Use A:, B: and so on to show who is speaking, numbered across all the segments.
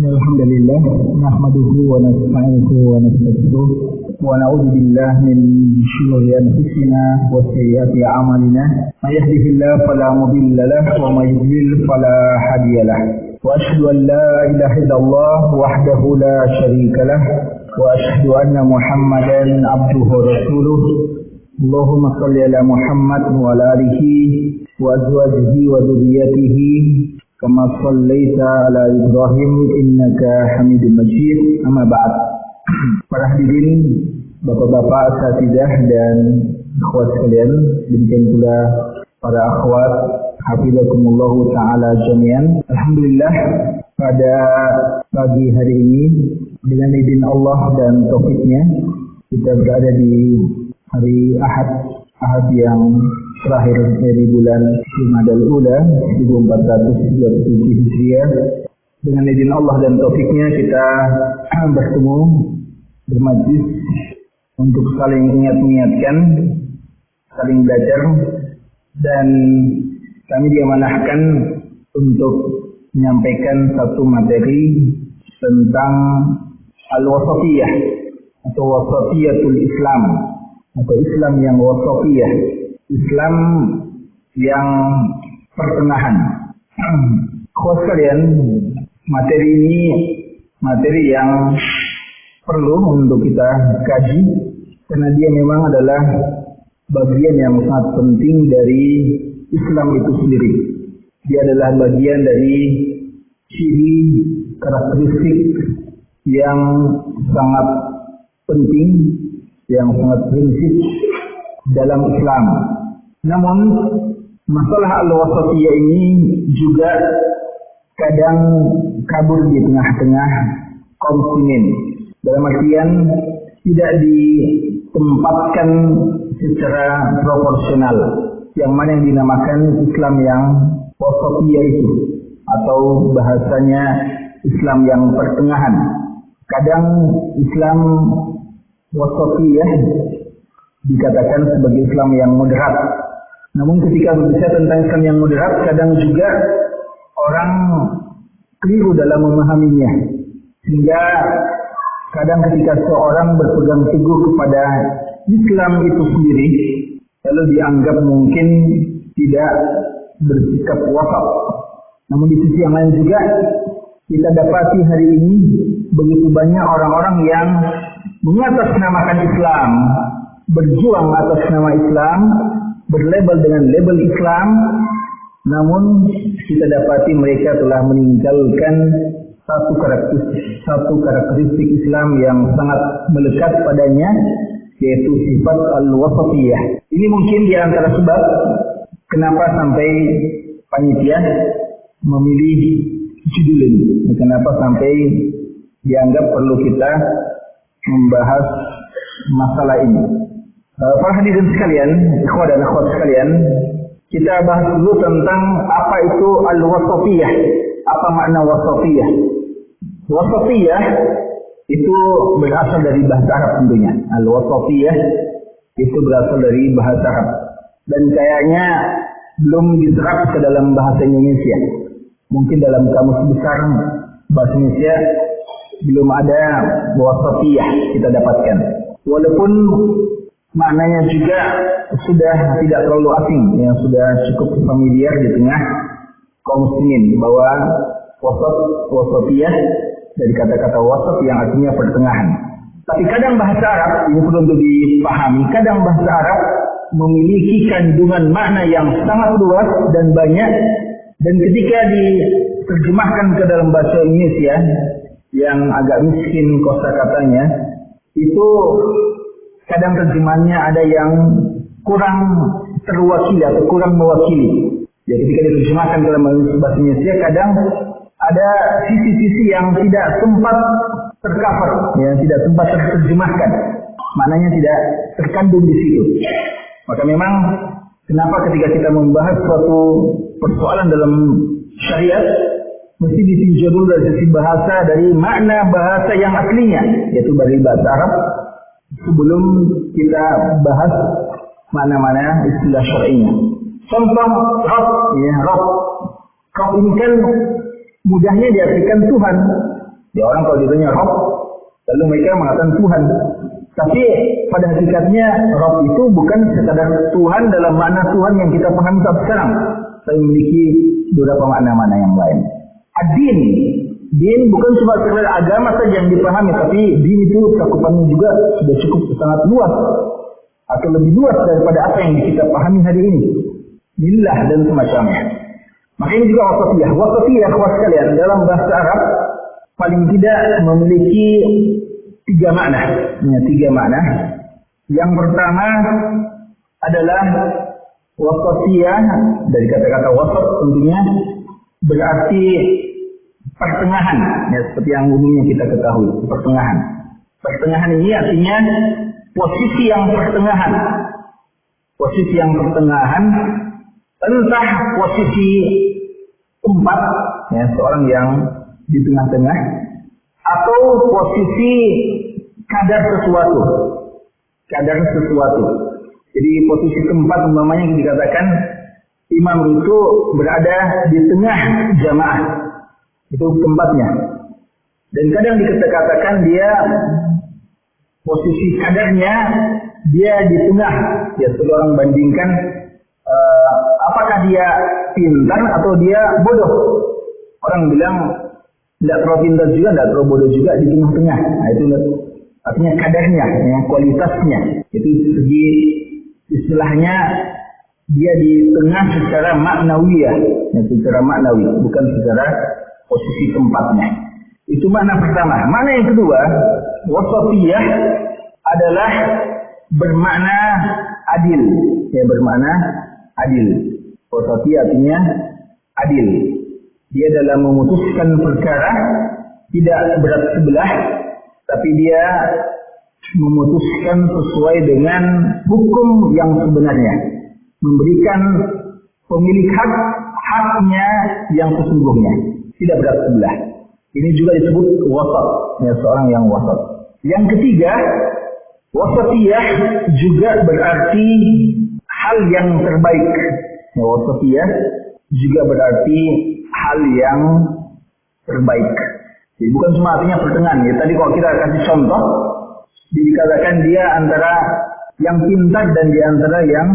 A: Alhamdulillah, nahmaduhu wa nasta'inuhu wa nastaghfiruh wa na'udzu billahi min shururi anfusina wa sayyiati a'malina. May yahdihillahu fala mudilla lahu wa may yudlil fala hadiya lahu. Wa asyhadu an la ilaha illallah wahdahu la syarika lahu wa asyhadu anna Muhammadan abduhu wa rasuluh. Allahumma shalli ala Muhammad wa ala alihi wa azwajihi wa dzurriyyatihi kama shallaita ala Ibrahim innaka Hamidum Majid. Amma ba'd. Para hadirin, bapak-bapak, asatidzah dan akhwat sekalian, demikian pula para akhwat hafizakumullah taala jami'an. Alhamdulillah, pada pagi hari ini dengan izin Allah dan taufiknya kita berada di hari Ahad yang terakhir dari bulan Jumadal Ula 1437 Hijriah. Dengan izin Allah dan taufiknya kita bertemu bermajlis untuk saling ingat-ingatkan, saling belajar, dan kami diamanahkan untuk menyampaikan satu materi tentang al-wasatiyah atau wasatiyatul Islam atau Islam yang wasatiyah, Islam yang pertengahan. Khusus sekalian, materi ini materi yang perlu untuk kita kaji karena dia memang adalah bagian yang sangat penting dari Islam itu sendiri. Dia adalah bagian dari ciri karakteristik yang sangat penting, yang sangat prinsip dalam Islam. Namun masalah al-wasatiyah ini juga kadang kabur di tengah-tengah kaum muslimin. Dalam artian tidak ditempatkan secara proporsional, yang mana yang dinamakan Islam yang wasatiyah itu, atau bahasanya Islam yang pertengahan. Kadang Islam wasatiyah dikatakan sebagai Islam yang moderat. Namun ketika berbicara tentang Islam yang moderat, kadang juga orang keliru dalam memahaminya. Sehingga kadang ketika seorang berpegang teguh kepada Islam itu sendiri, lalu dianggap mungkin tidak bersikap wasat. Namun di sisi yang lain juga kita dapati hari ini begitu banyak orang-orang yang mengatasnamakan Islam, berjuang atas nama Islam, berlabel dengan label Islam, namun kita dapati mereka telah meninggalkan satu karakteristik Islam yang sangat melekat padanya, yaitu sifat al-wasatiyah. Ini mungkin di antara sebab kenapa sampai panitia memilih judul ini, kenapa sampai dianggap perlu kita membahas masalah ini. Para hadirin sekalian, ikhwah dan akhwat sekalian, kita bahas dulu tentang apa itu al-wasatiyah. Apa makna wasatiyah? Wasatiyah itu berasal dari bahasa Arab tentunya. Al-wasatiyah itu berasal dari bahasa Arab. Dan kayaknya belum diserap ke dalam bahasa Indonesia. Mungkin dalam kamus besar bahasa Indonesia belum ada wasatiyah kita dapatkan. Walaupun maknanya juga sudah tidak terlalu asing, yang sudah cukup familiar di tengah kaum muslimin, bahwa wasatiyah dari kata-kata wasat yang artinya pertengahan. Tapi kadang bahasa Arab, ini perlu untuk dipahami, kadang bahasa Arab memiliki kandungan makna yang sangat luas dan banyak, dan ketika diterjemahkan ke dalam bahasa Indonesia yang agak miskin kosakatanya, itu kadang terjemahannya ada yang kurang terwakili atau kurang mewakili. Jadi ketika diterjemahkan ke dalam bahasa Indonesia, kadang ada sisi-sisi yang tidak sempat tercover, yang tidak sempat terjemahkan. Maknanya tidak terkandung di situ. Maka memang kenapa ketika kita membahas suatu persoalan dalam syariat, mesti ditinjau dulu dari sisi bahasa, dari makna bahasa yang aslinya, yaitu dari bahasa Arab, sebelum kita bahas mana-mana istilah syar'inya. Contoh Rabb, ya, Rabb. Rabb ini kan mudahnya diartikan Tuhan. Ya orang kalau ditanya Rabb, lalu mereka mengatakan Tuhan. Tapi pada hakikatnya Rabb itu bukan sekadar Tuhan dalam makna Tuhan yang kita pahami saat sekarang. Saya memiliki beberapa makna-makna yang lain. Ad-din, din bukan cuma sekadar agama saja yang dipahami, tapi din itu cakupannya juga sudah cukup sangat luas atau lebih luas daripada apa yang kita pahami hari ini. Billah dan semacamnya. Maka ini juga wasatiyah. Wasatiyah, kawan sekalian, dalam bahasa Arab paling tidak memiliki 3 makna. Ya, 3 makna. Yang pertama adalah wasatiyah, dari kata-kata wasat tentunya berarti pertengahan, ya, seperti yang umumnya kita ketahui, pertengahan. Pertengahan ini artinya posisi yang pertengahan. Posisi yang pertengahan, entah posisi tempat, ya, seorang yang di tengah-tengah, atau posisi kadar sesuatu. Kadar sesuatu. Jadi posisi tempat umpamanya dikatakan imam itu berada di tengah jamaah. Itu tempatnya. Dan kadang dikatakan dia posisi kadarnya dia di tengah. Ya, sebagai orang bandingkan apakah dia pintar atau dia bodoh. Orang bilang tidak terlalu pintar juga, tidak terlalu bodoh juga, di tengah-tengah. Nah, itu artinya kadarnya, ya, kualitasnya. Itu segi istilahnya dia di tengah secara maknawiyah, ya, secara maknawi, bukan secara posisi tempatnya. Itu makna pertama. Makna yang kedua, wasatiyah adalah bermakna adil, ya, bermakna adil. Wasatiyah artinya adil. Dia dalam memutuskan perkara tidak berat sebelah, tapi dia memutuskan sesuai dengan hukum yang sebenarnya, memberikan pemilik hak haknya yang sesungguhnya, tidak berat sebelah. Ini juga disebut wasat, ya, seorang yang wasat. Yang ketiga, wasatiyah juga berarti hal yang terbaik. Ya, wasatiyah juga berarti hal yang terbaik. Jadi bukan cuma artinya pertengahan. Ya, tadi kalau kita kasih contoh, dikatakan dia antara yang pintar dan di antara yang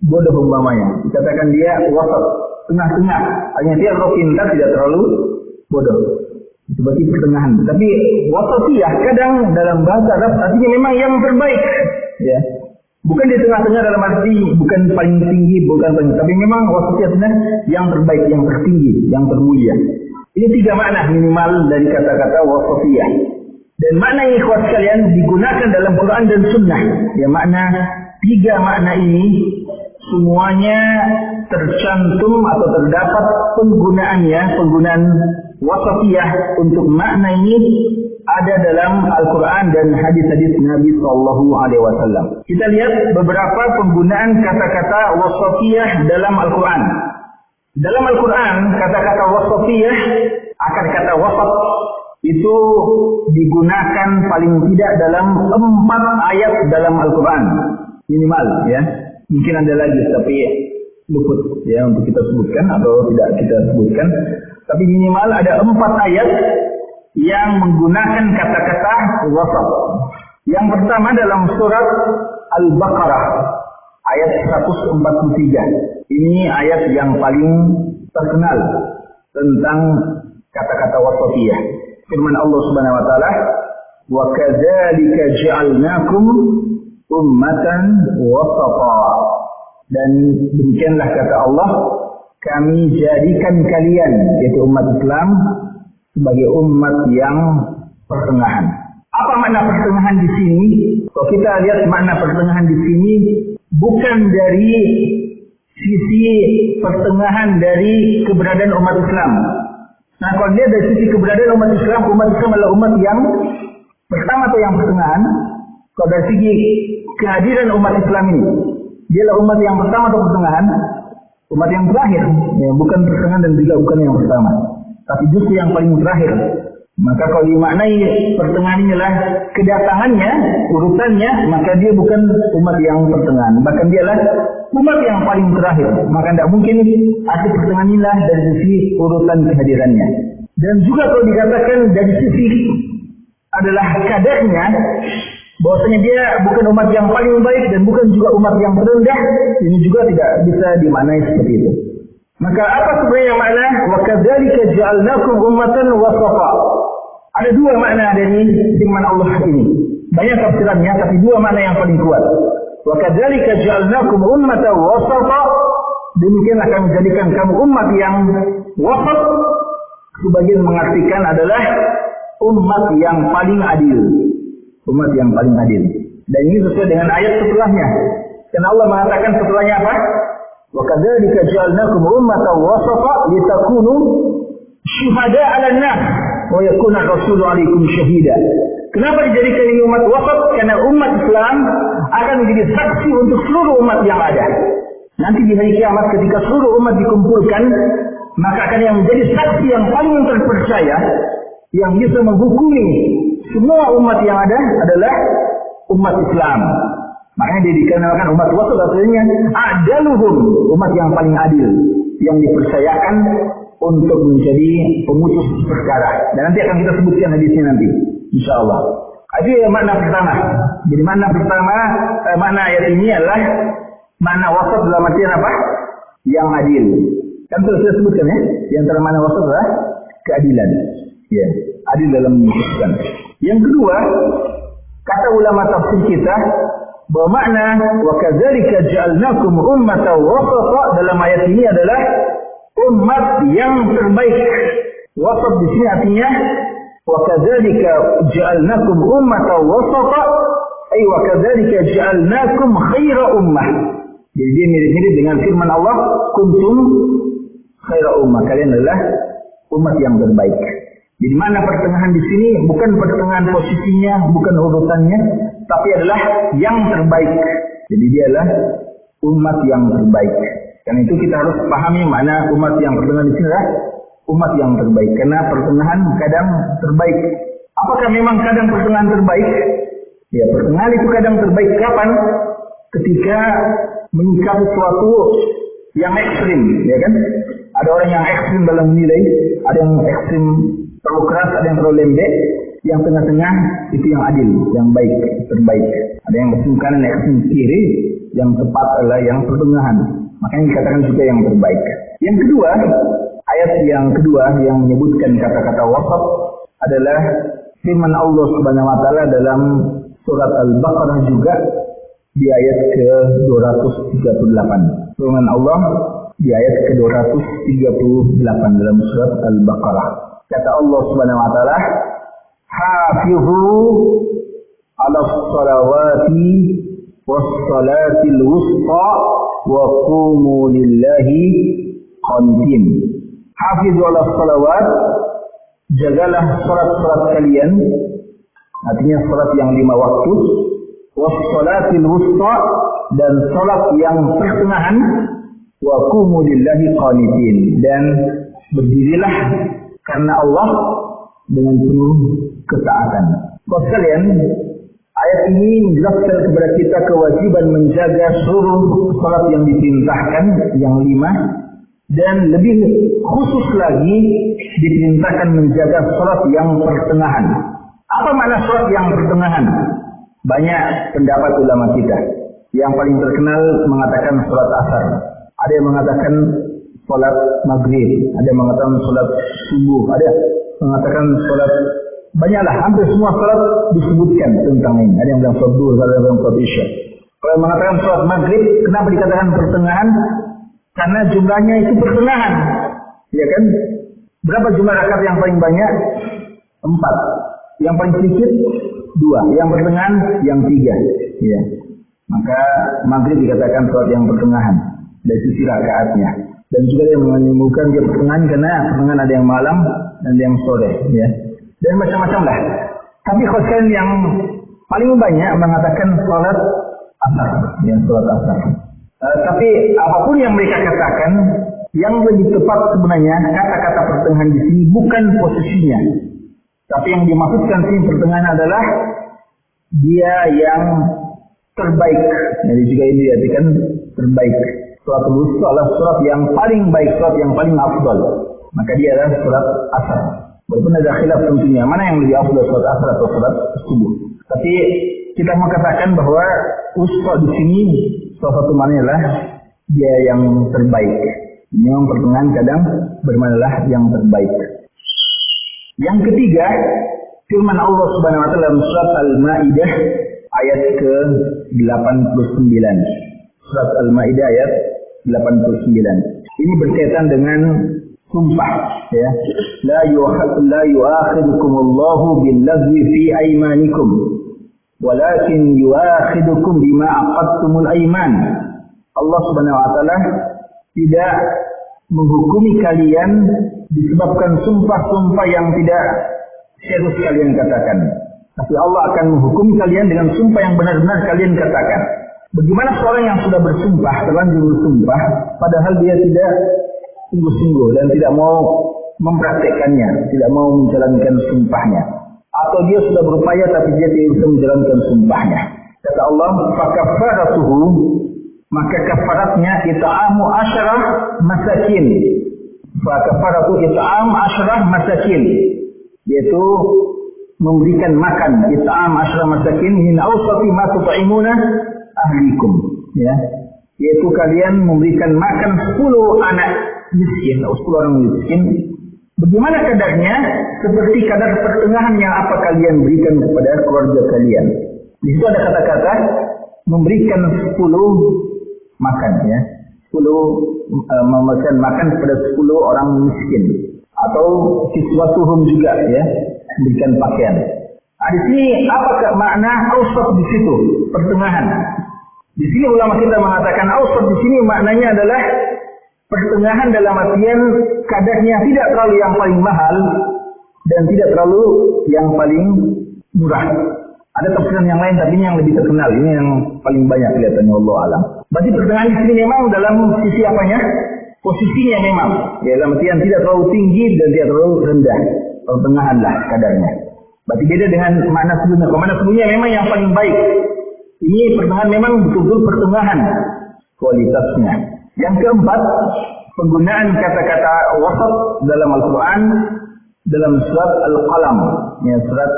A: bodoh umpamanya. Dikatakan dia wasat, tengah-tengah. Artinya dia terlalu pintar, tidak terlalu bodoh. Itu berarti pertengahan. Tapi wasatiyah kadang dalam bahasa Arab artinya memang yang terbaik. Ya. Bukan di tengah-tengah dalam arti bukan paling tinggi, bukan paling, tapi memang wasatiyah sebenarnya yang terbaik, yang tertinggi, yang termulia. Ini 3 makna minimal dari kata-kata wasatiyah. Dan makna ini ikhwat sekalian digunakan dalam Quran dan Sunnah. Ya, makna 3 makna ini semuanya tercantum atau terdapat penggunaannya, penggunaan wasatiyah untuk makna ini ada dalam Al-Quran dan hadis-hadis Nabi SAW. Kita lihat beberapa penggunaan kata-kata wasatiyah dalam Al-Quran. Dalam Al-Quran, kata-kata wasatiyah, akar kata wasat itu digunakan paling tidak dalam 4 ayat dalam Al-Quran. Minimal, ya. Mungkin ada lagi, tapi luput, ya, untuk kita sebutkan atau tidak kita sebutkan. Tapi minimal ada 4 ayat yang menggunakan kata-kata wasat. Yang pertama dalam surat Al-Baqarah ayat 143. Ini ayat yang paling terkenal tentang kata-kata wasatiyah. Firman Allah Subhanahu wa taala, "Wa kadzalika ja'alnakum ummatan wasata." Dan demikianlah kata Allah, kami jadikan kalian, yaitu umat Islam, sebagai umat yang pertengahan. Apa makna pertengahan di sini? Kalau kita lihat makna pertengahan di sini bukan dari sisi pertengahan dari keberadaan umat Islam. Nah, kalau dia dari sisi keberadaan umat Islam adalah umat yang pertama atau yang pertengahan. Kalau dari segi kehadiran umat Islam ini, dia adalah umat yang pertama atau pertengahan? Umat yang terakhir, ya, bukan pertengahan dan juga bukan yang pertama, tapi justru yang paling terakhir. Maka kalau dimaknai pertengahan inilah kedatangannya, urutannya, maka dia bukan umat yang pertengahan, bahkan dia adalah umat yang paling terakhir. Maka tidak mungkin arti pertengahan inilah dari sisi urutan kehadirannya. Dan juga kalau dikatakan dari sisi adalah kadarnya, bahwasanya dia bukan umat yang paling baik dan bukan juga umat yang terendah, ini juga tidak bisa dimaknai seperti itu. Maka apa sebenarnya makna wa kadzalika ja'alnakum ummatan wasata? Ada dua makna dari firman Allah ini. Banyak tafsirannya, tapi dua makna yang paling kuat. Wa kadzalika ja'alnakum ummatan wasata, demikian akan menjadikan kamu umat yang wasat. Sebagian mengartikan adalah umat yang paling adil. Umat yang paling adil. Dan ini sesuai dengan ayat setelahnya. Karena Allah mengatakan setelahnya apa? Wa kadzalika ja'alnakum ummatan wasata litakunu syuhada'a 'alan nas wa yakuna rasulu 'alaikum syahida. Kenapa dijadikan ini umat wasat? Karena umat Islam akan menjadi saksi untuk seluruh umat yang ada. Nanti di hari kiamat ketika seluruh umat dikumpulkan, maka akan yang menjadi saksi yang paling terpercaya, yang bisa menghukumi semua umat yang ada adalah umat Islam. Makanya dia dikenalkan umat wasat, artinya adaluhum, umat yang paling adil, yang dipercayakan untuk menjadi pemutus perkara. Dan nanti akan kita sebutkan hadisnya nanti, insyaallah. Itu yang makna pertama. Jadi makna pertama, makna ayat ini adalah makna wasat dalam artian apa? Yang adil. Kan terus saya sebutkan ya, di antara makna wasat adalah keadilan. Ya, adil dalam memutuskan. Yang kedua, kata ulama tafsir kita bahwa makna wa kadzalika ja'alnakum ummatan wasata dalam ayat ini adalah umat yang terbaik. Wasat di sini artinya wa kadzalika ja'alnakum ummatan wasata, ay wa kadzalika ja'alnakum khaira ummah. Jadi dia mirip-mirip dengan firman Allah, kuntum khaira ummah, kalian adalah umat yang terbaik. Jadi mana pertengahan di sini bukan pertengahan posisinya, bukan urutannya, tapi adalah yang terbaik. Jadi dia adalah umat yang terbaik. Karena itu kita harus pahami makna umat yang pertengahan di sini adalah umat yang terbaik. Karena pertengahan kadang terbaik. Apakah memang kadang pertengahan terbaik? Ya, pertengahan itu kadang terbaik kapan? Ketika menyikapi sesuatu yang ekstrim, ya kan? Ada orang yang ekstrim dalam menilai, ada yang ekstrim terlalu keras, ada yang terlalu lembek, yang tengah-tengah itu yang adil, yang baik, terbaik. Ada yang ekstrim kanan, ekstrim kiri, yang tepat adalah yang pertengahan. Makanya dikatakan juga yang terbaik. Yang kedua, ayat yang kedua yang menyebutkan kata-kata wasat adalah firman Allah Subhanahu wa taala dalam surat Al-Baqarah juga di ayat ke-238. Firman Allah di ayat ke-238 dalam surat Al-Baqarah. Kata Allah Subhanahu wa taala, "Hafizu 'alas salawati was salatil wusta wa qumu lillahi qanitin." Hafizu 'alas salawat, jagalah salat-salat kalian, artinya salat yang 5 waktu, was salatil wusta, dan salat yang pertengahan, wa qumu lillahi qanitin, dan berdirilah karena Allah dengan penuh ketaatan. Bapak sekalian, ayat ini menjelaskan kepada kita kewajiban menjaga seluruh salat yang diperintahkan, yang 5, dan lebih khusus lagi diperintahkan menjaga salat yang pertengahan. Apa makna salat yang pertengahan? Banyak pendapat ulama kita. Yang paling terkenal mengatakan salat asar. Ada yang mengatakan salat maghrib, ada yang mengatakan salat subuh, ada mengatakan salat, banyaklah, hampir semua salat disebutkan tentang ini. Ada yang bilang salat duhur, ada yang bilang salat isya. Kalau yang mengatakan salat maghrib, kenapa dikatakan pertengahan? Karena jumlahnya itu pertengahan, ya kan? Berapa jumlah rakaat yang paling banyak? 4. Yang paling sedikit 2. Yang pertengahan yang 3. Ya. Maka maghrib dikatakan salat yang pertengahan dari sisi rakaatnya. Dan juga yang menimbulkan dia pertengahan karena pertengahan ada yang malam dan ada yang sore, ya. Dan macam-macam lah. Tapi khosan yang paling banyak mengatakan salat asar, ya, salat asar. Tapi apapun yang mereka katakan, yang lebih tepat sebenarnya kata-kata pertengahan di sini bukan posisinya. Tapi yang dimaksudkan sini pertengahan adalah dia yang terbaik. Jadi juga ini diartikan terbaik. Salat wusta adalah salat yang paling baik, salat yang paling afdal. Maka dia adalah salat asar. Walaupun ada khilaf tentunya, mana yang lebih afdal, salat asar atau salat subuh. Tapi kita mau katakan bahwa wusta di sini salah satu maknanya adalah dia yang terbaik. Memang pertengahan kadang bermaknalah yang terbaik. Yang ketiga, firman Allah Subhanahu wa taala dalam surat Al-Maidah ayat ke-89. Surat Al-Maidah ayat 89. Ini berkaitan dengan sumpah, ya. La yu'akhidukumullahu bil-lagwi fi aymanikum, walakin yu'akhidukum bima aqadtumul ayman. Allah Subhanahu wa taala tidak menghukumi kalian disebabkan sumpah-sumpah yang tidak serius kalian katakan. Tapi Allah akan menghukumi kalian dengan sumpah yang benar-benar kalian katakan. Bagaimana seorang yang sudah bersumpah, terlanjur bersumpah, padahal dia tidak sungguh-sungguh dan tidak mau mempraktekannya, tidak mau menjalankan sumpahnya. Atau dia sudah berupaya tapi dia tidak bisa menjalankan sumpahnya. Kata Allah, "Fakafaratuhu", maka kafaratnya it'amu asyarah masakin. Fakafaratu it'am asyarah masakin, yaitu memberikan makan, it'am asyarah masakin min awsati ma tut'imuna ahlikum, ya. Yaitu kalian memberikan makan 10 anak miskin atau 10 orang miskin. Bagaimana kadarnya? Seperti kadar pertengahan yang apa kalian berikan kepada keluarga kalian. Di situ ada kata-kata memberikan 10 makan, ya. 10 memberikan makan kepada 10 orang miskin, atau kiswatuhum juga, ya, memberikan pakaian. Nah, di sini apa makna awsat di situ? Pertengahan. Di sini ulama kita mengatakan awsat di sini maknanya adalah pertengahan dalam artian kadarnya tidak terlalu yang paling mahal dan tidak terlalu yang paling murah. Ada tafsiran yang lain tapi ini yang lebih terkenal, ini yang paling banyak kelihatannya, Allah alam. Berarti pertengahan di sini memang dalam sisi apanya? Posisinya memang, ya, dalam artian tidak terlalu tinggi dan tidak terlalu rendah. Pertengahan lah kadarnya. Berarti beda dengan makna sebelumnya. Kalau makna sebelumnya memang yang paling baik. Ini pertengahan memang betul-betul pertengahan kualitasnya. Yang keempat, penggunaan kata-kata wasat dalam Al-Quran dalam surat Al-Qalam. Ya, surat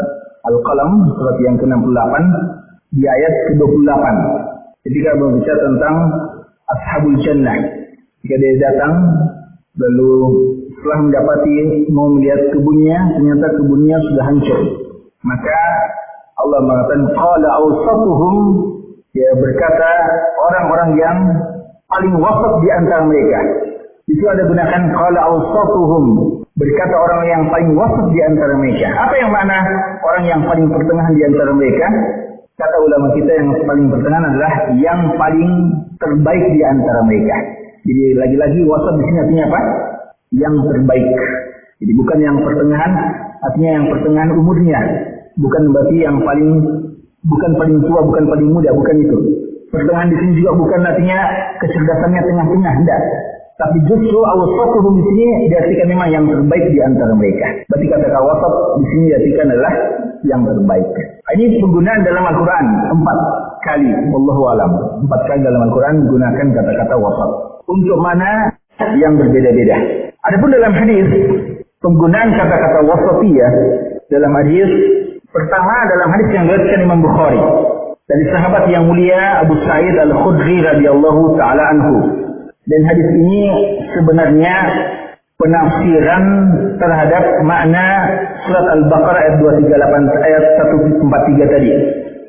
A: Al-Qalam, surat yang ke-68 di ayat ke-28. Ketika berbicara tentang Ashabul Jannah. Jika dia datang, lalu setelah mendapati mau melihat kebunnya, ternyata kebunnya sudah hancur. Maka Allah mengatakan qala awsatuhum, dia berkata orang-orang yang paling wasat di antara mereka. Itu ada gunakan qala awsatuhum, berkata orang yang paling wasat di antara mereka. Apa yang makna orang yang paling pertengahan di antara mereka? Kata ulama kita yang paling pertengahan adalah yang paling terbaik di antara mereka. Jadi lagi-lagi wasat di sini artinya apa? Yang terbaik. Jadi bukan yang pertengahan, artinya yang pertengahan umurnya. Bukan berarti yang paling, bukan paling tua, bukan paling muda, bukan itu. Pertengahan di sini juga bukan artinya kecerdasannya tengah-tengah, tidak. Tapi justru awsatuhum di sini diartikan memang yang terbaik di antara mereka. Berarti kata-kata wasat di sini diartikan adalah yang terbaik. Ini penggunaan dalam Al-Quran 4 kali. Wallahu alam. 4 kali dalam Al-Quran gunakan kata-kata wasat. Untuk mana yang berbeda-beda. Adapun dalam hadis, penggunaan kata-kata wasatiyah dalam hadis pertama dalam hadis yang diriwayatkan Imam Bukhari dari sahabat yang mulia Abu Sa'id Al-Khudri radhiyallahu taala anhu. Dan hadis ini sebenarnya penafsiran terhadap makna surat Al-Baqarah ayat 238 ayat 143 tadi.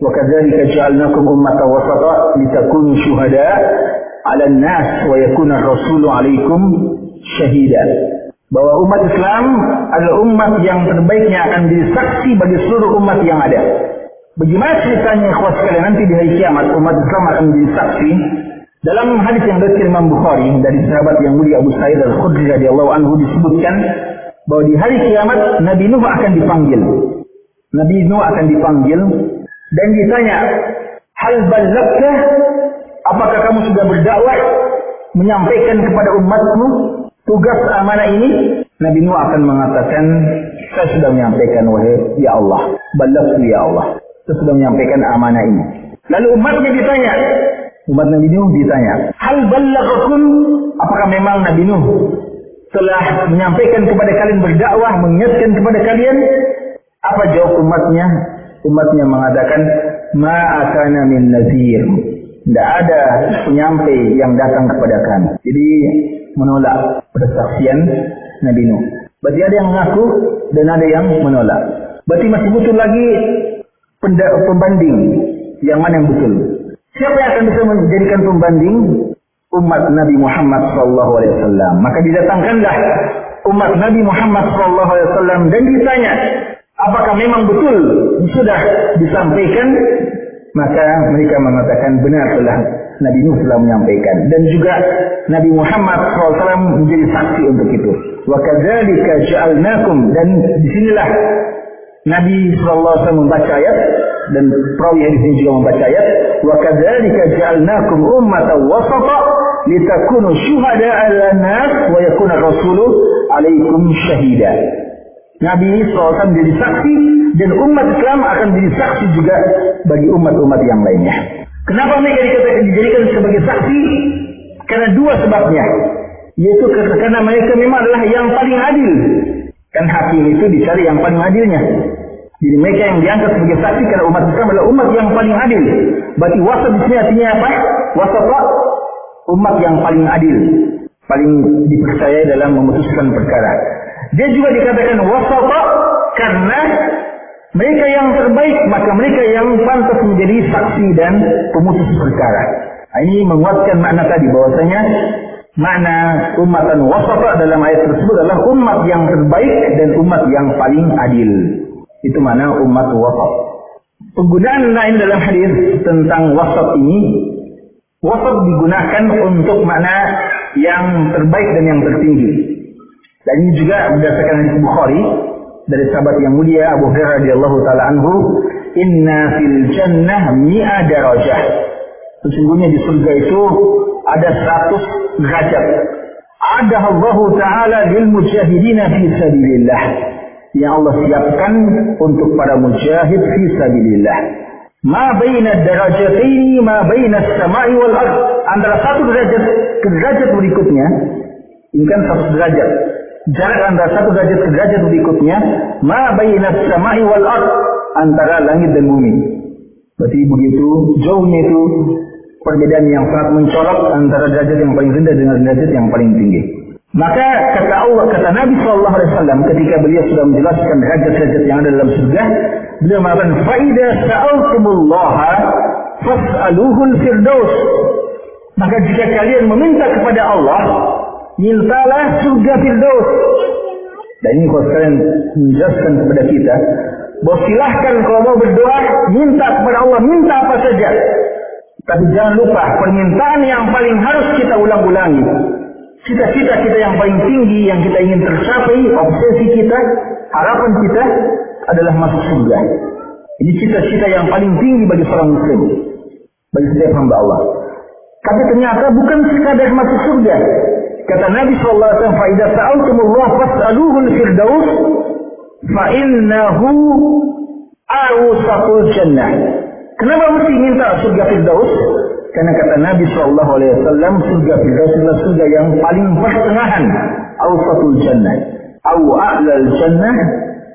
A: Wa kadzalika ja'alnakum ummatan wasata litakunu syuhada 'alan nas wa yakuna ar-rasulu 'alaikum syahida. Bahwa umat Islam adalah umat yang terbaiknya akan menjadi saksi bagi seluruh umat yang ada. Bagaimana ceritanya ikhwas sekalian nanti di hari kiamat umat Islam akan menjadi saksi? Dalam hadis yang diriwayatkan Imam Bukhari dari sahabat yang mulia Abu Sa'id Al-Khudri radhiyallahu anhu disebutkan bahwa di hari kiamat Nabi Nuh akan dipanggil. Nabi Nuh akan dipanggil dan ditanya, "Hal ballagta? Apakah kamu sudah berdakwah menyampaikan kepada umatmu tugas amanah ini?" Nabi Nuh akan mengatakan, "Saya sudah menyampaikan wahai ya Allah, ballagtu ya Allah. Saya sudah menyampaikan amanah ini." Lalu umatnya ditanya, umat Nabi Nuh ditanya, "Hal ballaghakum?" Apakah memang Nabi Nuh telah menyampaikan kepada kalian, berdakwah, mengingatkan kepada kalian. Apa jawab umatnya? Umatnya mengatakan, ma atana min nazir. Tidak ada penyampai yang datang kepada kami. Jadi menolak persaksian Nabi Nuh. Berarti ada yang mengaku dan ada yang menolak. Berarti masih butuh lagi pembanding. Yang mana yang betul? Siapa yang akan bisa menjadikan pembanding? Umat Nabi Muhammad SAW. Maka didatangkanlah umat Nabi Muhammad SAW dan ditanya, apakah memang betul sudah disampaikan? Maka mereka mengatakan benar telah Nabi Nuh telah menyampaikan, dan juga Nabi Muhammad SAW menjadi saksi untuk itu. Wa kadzalika ja'alnakum, dan disinilah Nabi SAW membaca ayat, dan perawi hadis ini juga membaca ayat, wa kadzalika ja'alnakum ummatan wasata litakunu syuhada'a 'alan nas wa yakuna rasulu 'alaikum syahida. Nabi SAW menjadi saksi, dan umat Islam akan menjadi saksi juga bagi umat-umat yang lainnya. Kenapa mereka dijadikan sebagai saksi? Karena dua sebabnya, yaitu karena mereka memang adalah yang paling adil. Kan hakim itu dicari yang paling adilnya. Jadi mereka yang diangkat sebagai saksi karena umat Islam adalah umat yang paling adil. Berarti wasat di sini artinya apa? Wasat umat yang paling adil, paling dipercaya dalam memutuskan perkara. Dia juga dikatakan wasata karena mereka yang terbaik, maka mereka yang pantas menjadi saksi dan pemutus perkara. Ini menguatkan makna tadi bahwasanya makna umatan wasata dalam ayat tersebut adalah umat yang terbaik dan umat yang paling adil. Itu makna umat wasat. Penggunaan lain dalam hadis tentang wasat ini, wasat digunakan untuk makna yang terbaik dan yang tertinggi. Dan ini juga berdasarkan hadis Bukhari dari sahabat yang mulia Abu Hurairah radhiyallahu taala anhu, inna fil jannah mi'a darajah. Sesungguhnya di surga itu ada 100 derajat. Adaha Allah taala lil mujahidin fi sabilillah. Yang Allah siapkan untuk para mujahid fi sabilillah. Ma baina darajataini ma baina as-sama'i wal ard. Antara satu derajat ke derajat berikutnya, ini kan 100 derajat. Jarak antara satu derajat ke derajat berikutnya, ma baina as-sama'i wal ard, antara langit dan bumi. Berarti begitu jauhnya itu perbedaan yang sangat mencolok antara derajat yang paling rendah dengan derajat yang paling tinggi. Maka kata Allah, kata Nabi SAW ketika beliau sudah menjelaskan derajat-derajat yang ada dalam surga, beliau mengatakan, "Faida sa'altumullaha fas'aluhul firdaus." Maka jika kalian meminta kepada Allah, mintalah surga firdaus. Dan ini kalau kalian menjelaskan kepada kita, bahwa silahkan kalau mau berdoa, minta kepada Allah, minta apa saja. Tapi jangan lupa, permintaan yang paling harus kita ulang-ulangi. Cita-cita kita yang paling tinggi, yang kita ingin tercapai, obsesi kita, harapan kita adalah masuk surga. Ini cita-cita yang paling tinggi bagi seorang muslim, bagi setiap hamba Allah. Tapi ternyata bukan sekadar masuk surga. Kata Nabi SAW, "Fa'idha sa'altumullah fas'aluhul firdaus, fa'innahu awsatul jannah." Kenapa mesti minta surga firdaus? Karena kata Nabi SAW, surga firdaus adalah surga yang paling pertengahan, awsatul jannah, au a'lal jannah,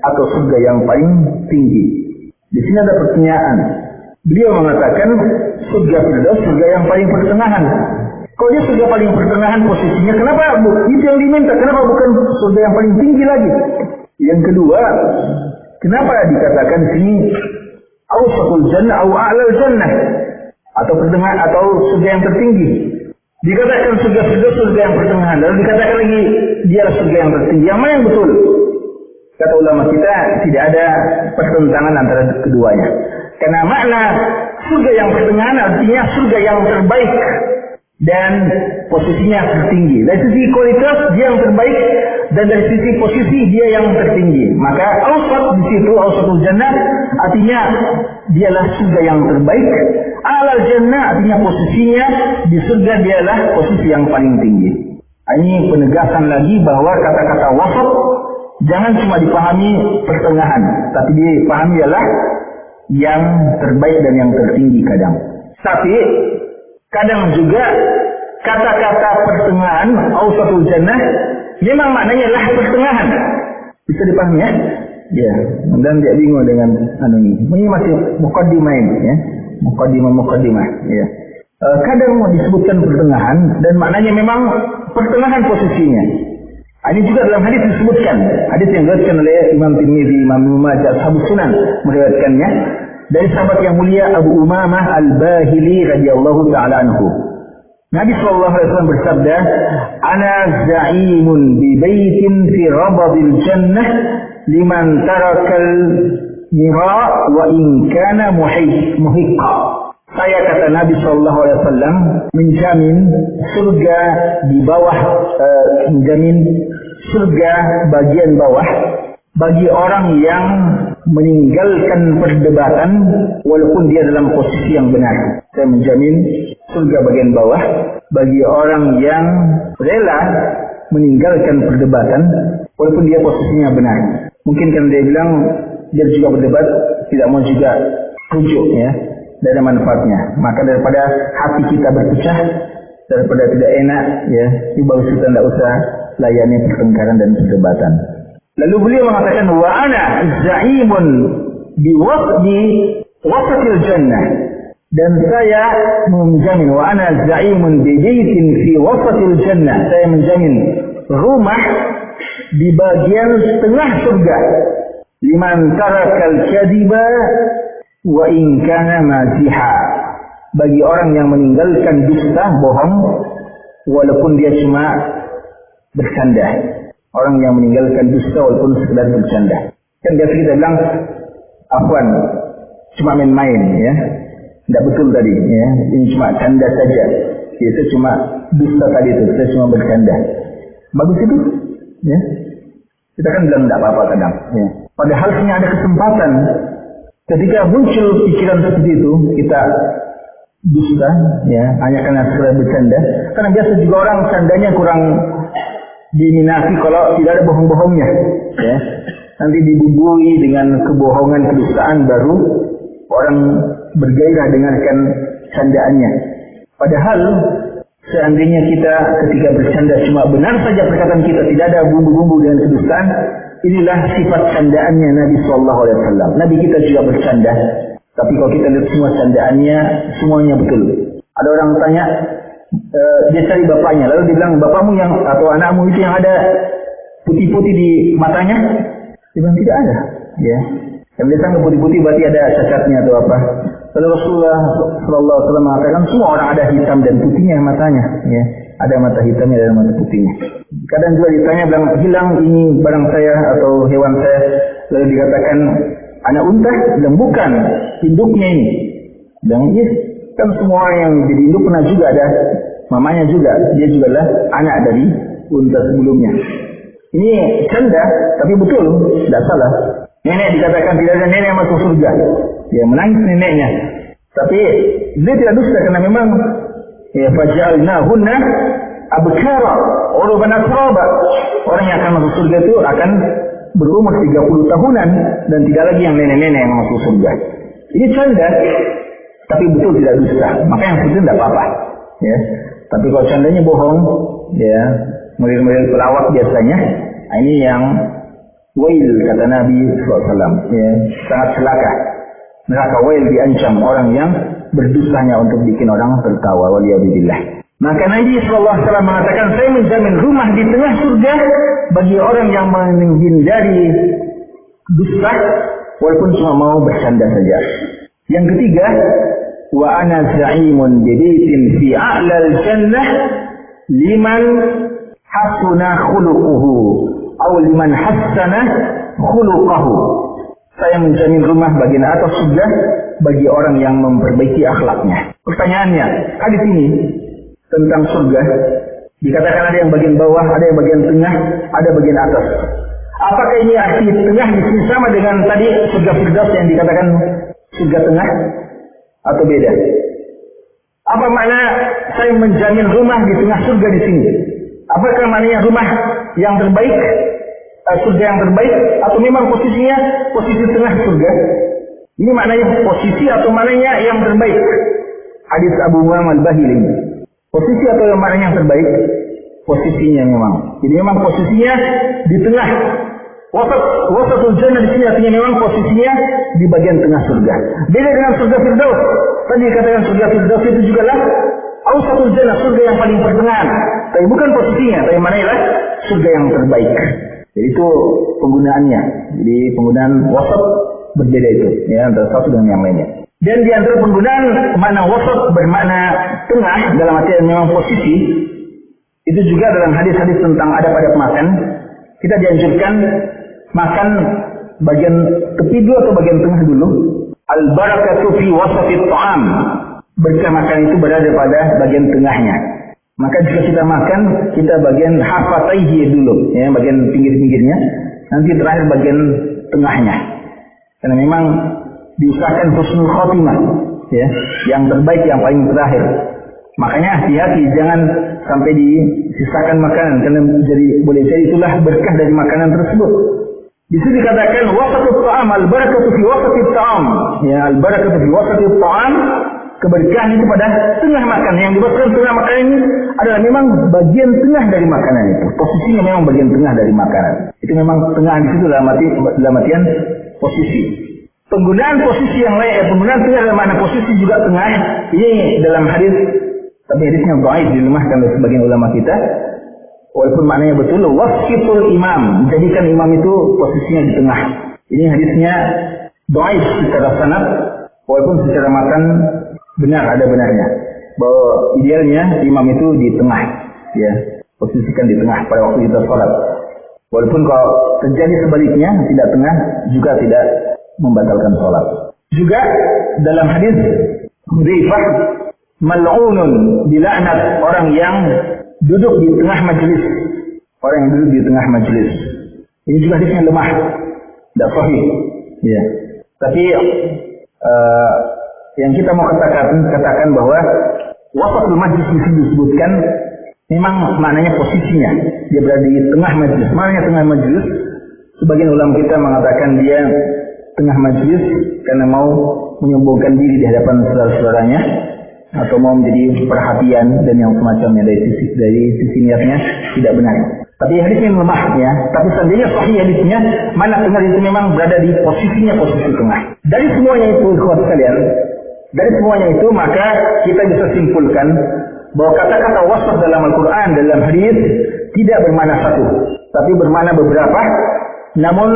A: atau surga yang paling tinggi. Di sini ada pertanyaan. Beliau mengatakan surga firdaus surga yang paling pertengahan. Kalau dia surga paling pertengahan posisinya, kenapa itu yang diminta? Kenapa bukan surga yang paling tinggi lagi? Yang kedua, kenapa dikatakan di sini awsatul jannah au a'lal jannah, atau pertengahan, atau surga yang tertinggi? Dikatakan surga firdaus surga yang pertengahan, lalu dikatakan lagi dia surga yang tertinggi. Yang mana yang betul? Kata ulama kita, tidak ada pertentangan antara keduanya. Karena makna surga yang pertengahan artinya surga yang terbaik dan posisinya tertinggi. Dari sisi kualitas dia yang terbaik, dan dari sisi posisi dia yang tertinggi. Maka awsat di situ, awsatul jannah artinya dialah surga yang terbaik. A'lal jannah artinya posisinya di surga dialah posisi yang paling tinggi. Ini penegasan lagi bahwa kata-kata wasat jangan cuma dipahami pertengahan, tapi dipahami ialah yang terbaik dan yang tertinggi kadang. Tapi kadang juga kata-kata pertengahan awsatul jannah Memang maknanya adalah pertengahan. Bisa dipahami ya? Ya, dan tidak bingung dengan ini. Ini masih muqaddimah ini ya. Muqaddimah ya. Kadang disebutkan pertengahan dan maknanya memang pertengahan posisinya. Ini juga dalam hadis disebutkan. Hadis yang diriwayatkan oleh Imam Tirmizi, Imam Ibnu Majah, Ashabus Sunan meriwayatkannya dari sahabat yang mulia Abu Umamah Al-Bahili radhiyallahu taala anhu. Nabi sallallahu alaihi wasallam bersabda, "Ana za'imun bi baitin fi rabadil jannah liman tarakal mira wa in kana muhiqqa." Saya, kata Nabi sallallahu alaihi wasallam, menjamin surga di bawah, menjamin surga bagian bawah bagi orang yang meninggalkan perdebatan walaupun dia dalam posisi yang benar. Saya menjamin surga bagian bawah bagi orang yang rela meninggalkan perdebatan walaupun dia posisinya benar. Mungkin kan dia bilang dia juga berdebat, tidak mau juga rujuk ya, tidak ada manfaatnya. Maka daripada hati kita berpecah, daripada tidak enak ya, bagus kita tidak usah layani pertengkaran dan perdebatan. Lalu beliau mengatakan, wa ana za'imun bi wasatil jannah, dan saya menjamin, wa ana za'imun bi baitin fi wasatil jannah, saya menjamin rumah di bagian tengah surga, liman tarakal kadhiba wa in kana maziha, bagi orang yang meninggalkan dusta, bohong, walaupun dia cuma bercanda. Orang yang meninggalkan dusta walaupun sekedar bercanda. Kan biasa kita bilang, afwan, cuma main-main ya. Tidak betul tadi ya. Ini cuma canda saja. Itu cuma dusta tadi itu, kita cuma bercanda. Bagus itu ya. Kita kan bilang tidak apa-apa kadang ya. Padahal sebenarnya ada kesempatan ketika muncul pikiran seperti itu, kita dusta ya, hanya karena sekedar bercanda. Karena biasa juga orang candanya kurang diminati kalau tidak ada bohong-bohongnya ya. Nanti dibumbui dengan kebohongan, kedustaan, baru orang bergairah dengarkan candaannya. Padahal seandainya kita ketika bercanda cuma benar saja perkataan kita, tidak ada bumbu-bumbu dengan kedustaan, inilah sifat candaannya Nabi sallallahu alaihi wasallam. Nabi kita juga bercanda, tapi kalau kita lihat semua candaannya, semuanya betul. Ada orang tanya, dia cari bapaknya, lalu dia bilang, bapakmu yang atau anakmu itu yang ada putih-putih di matanya? Dia bilang tidak ada ya. Yang dia sangka putih-putih berarti ada cacatnya atau apa. Lalu Rasulullah sallallahu alaihi wasallam mengatakan, semua orang ada hitam dan putihnya matanya ya. Ada mata hitamnya dan mata putihnya. Kadang juga ditanya, bilang, hilang ini barang saya atau hewan saya, lalu dikatakan anak unta, bilang bukan, induknya ini. Bilang yes, kan semua orang yang jadi induk pernah juga ada mamanya juga, dia juga lah anak dari unta sebelumnya. Ini canda, tapi betul, tidak salah. Nenek dikatakan tidak ada nenek masuk surga, dia menangis neneknya. Tapi dia tidak dusta karena memang ya, faj'alnahunna abkara uruban atraba. Orang yang akan masuk surga itu akan berumur 30 tahunan dan tidak lagi yang nenek-nenek yang masuk surga. Ini canda, tapi betul tidak dusta. Maka yang penting tidak apa-apa ya. Tapi kalau candanya bohong ya, model-model pelawak biasanya, ini yang wail kata Nabi SAW ya, sangat celaka. Neraka wail diancam orang yang berdustanya untuk bikin orang tertawa, waliyadzubillah. Maka Nabi SAW mengatakan, saya menjamin rumah di tengah surga bagi orang yang menghindari dusta walaupun cuma mau bercanda saja. Yang ketiga, wa ana za'imun bi baitin fi a'lal jannah liman hasuna khuluquhu atau liman hassana khuluquhu. Saya menjamin rumah bagian atas surga bagi orang yang memperbaiki akhlaknya. Pertanyaannya, hadis ini tentang surga dikatakan ada yang bagian bawah, ada yang bagian tengah, ada bagian atas. Apakah ini arti tengah di sini sama dengan tadi surga Firdaus yang dikatakan surga tengah atau beda? Apa makna saya menjamin rumah di tengah surga di sini? Apakah maknanya rumah yang terbaik, surga yang terbaik, atau memang posisinya posisi tengah surga? Ini maknanya posisi atau maknanya yang terbaik? Hadis Abu Umamah Al-Bahili. Posisi atau yang maknanya yang terbaik? posisinya memang. Jadi memang posisinya di tengah. Wasatul jannah di sini artinya memang posisinya di bagian tengah surga. Beda dengan surga Firdaus. Tadi dikatakan surga Firdaus itu juga lah Wasatul jannah, surga yang paling pertengahan. Tapi bukan posisinya, tapi mana ialah surga yang terbaik. Jadi itu penggunaannya. Jadi penggunaan wasat berbeda itu, ya, antara satu dengan yang lainnya. Dan di antara penggunaan makna wasat bermakna tengah dalam artian memang posisi, itu juga dalam hadis-hadis tentang adab-adab makan, kita dianjurkan makan bagian tepi dulu atau bagian tengah dulu. Al-barakatu fi wasatit ta'am. Berkah makan itu berada pada bagian tengahnya. Maka jika kita makan, kita bagian hafataihi dulu, ya, bagian pinggir-pinggirnya, nanti terakhir bagian tengahnya. Karena memang diusahakan husnul khotimah, ya, yang terbaik, yang paling terakhir. Makanya hati-hati, jangan sampai disisakan makanan, karena boleh jadi itulah berkah dari makanan tersebut. Di sini dikatakan wasatut ta'am, al-barakatu fi wasatit ta'am. Ya, al-barakatu fi wasatit ta'am, keberkahan itu pada tengah makanan. Yang dimaksudkan tengah makanan ini adalah memang bagian tengah dari makanan itu. Posisinya memang bagian tengah dari makanan. Itu memang tengah di situ dalam artian posisi. Penggunaan posisi yang lain, penggunaan tengah dalam makna posisi juga tengah. Ini dalam hadis, tapi hadisnya dhaif, dilemahkan oleh sebagian ulama kita. Walaupun maknanya betul, wasfitul imam, jadikan imam itu posisinya di tengah. Ini hadisnya dhaif secara sanad, walaupun secara matan benar, ada benarnya. Bahwa idealnya imam itu di tengah, ya, posisikan di tengah pada waktu kita sholat. Walaupun kalau terjadi sebaliknya, tidak tengah, juga tidak membatalkan sholat. Juga dalam hadis Hudzaifah, mal'unun, dilaknat orang yang duduk di tengah majelis. Orang yang duduk di tengah majelis. Ini juga hadisnya lemah, tidak sahih. Ya. Tapi yang kita mau katakan bahwa wasatul majlis disebutkan memang maknanya posisinya. Dia berada di tengah majelis. Maknanya tengah majelis, sebagian ulama kita mengatakan dia tengah majelis karena mau menyombongkan diri di hadapan saudara-saudaranya, atau mau menjadi perhatian dan yang semacamnya. Dari sisi niatnya tidak benar. Tapi hadisnya lemah, ya. Tapi seandainya sahih hadisnya, mana tengah itu memang berada di posisinya, posisi tengah. Dari semuanya itu, ikhwan sekalian, dari semuanya itu maka kita bisa simpulkan bahwa kata-kata wasat dalam Al-Quran, dalam hadis tidak bermakna satu, tapi bermakna beberapa. Namun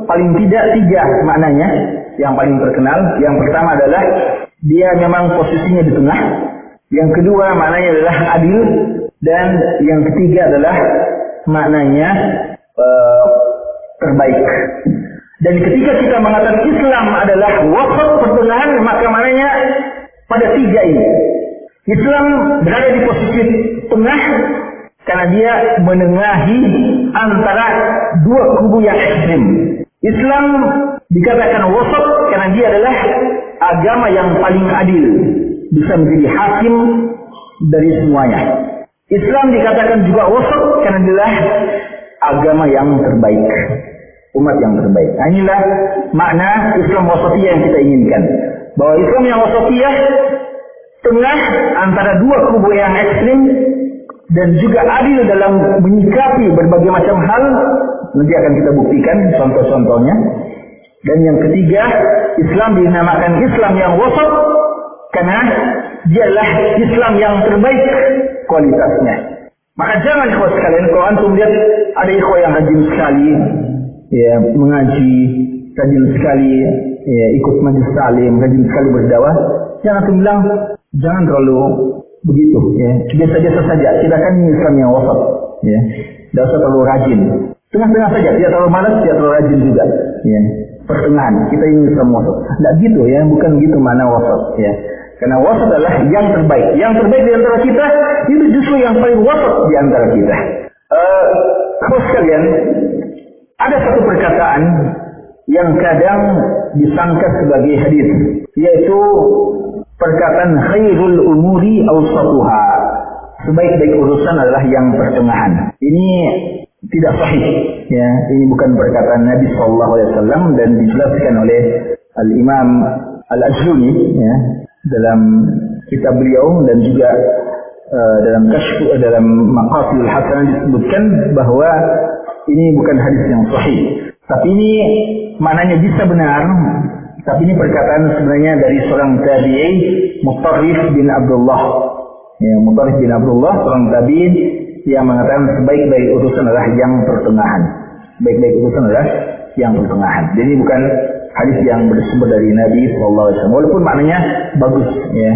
A: paling tidak 3 maknanya yang paling terkenal. Yang pertama adalah dia memang posisinya di tengah. Yang kedua maknanya adalah adil. Dan yang ketiga adalah maknanya terbaik. Dan ketika kita mengatakan Islam adalah wasat pertengahan, maka maknanya pada 3 ini. Islam berada di posisi tengah karena dia menengahi antara 2 kubu yang ekstrim. Islam dikatakan wasat karena dia adalah agama yang paling adil, bisa menjadi hakim dari semuanya. Islam dikatakan juga wasat karena dia adalah agama yang terbaik, umat yang terbaik. Inilah makna Islam wasatiyah yang kita inginkan. Bahwa Islam yang wasatiyah tengah antara 2 kubu yang ekstrim dan juga adil dalam menyikapi berbagai macam hal. Nanti akan kita buktikan contoh-contohnya. Dan yang ketiga, Islam dinamakan Islam yang wasat karena dia adalah Islam yang terbaik kualitasnya. Maka jangan ikhwah sekalian, kalau antum lihat ada ikhwah yang rajin sekali, ya, mengaji, rajin sekali, ya, ikut majelis taklim, rajin sekali berdakwah, jangan antum bilang jangan terlalu begitu, ya, biasa-biasa saja. Kita kan Islam yang wasat, ya, tidak usah terlalu rajin, tengah-tengah saja, tidak terlalu malas, tidak terlalu rajin juga, ya, pertengahan. Kita ini Islam wasat, tidak gitu, ya, bukan gitu mana wasat, ya. Karena wasat adalah yang terbaik. Yang terbaik di antara kita itu justru yang paling wasat di antara kita. Terus sekalian, ada satu perkataan yang kadang disangka sebagai hadis, yaitu perkataan khairul umuri awsatuha. Sebaik-baik urusan adalah yang pertengahan. Ini tidak sahih, ya. Ini bukan perkataan Nabi SAW dan dijelaskan oleh Al-Imam Al-Ajluni, ya, dalam kitab beliau, dan juga dalam Maqasidul Hasanah disebutkan bahwa ini bukan hadis yang sahih. Tapi ini maknanya bisa benar. Tapi ini perkataan sebenarnya dari seorang tabi'i, Mutarrif bin Abdullah. Ya, Mutarrif bin Abdullah, seorang tabi'in yang mengatakan sebaik-baik utusan adalah yang pertengahan. Baik-baik utusan adalah yang pertengahan. Jadi bukan hadis yang bersumber dari Nabi SAW. Walaupun maknanya bagus, ya.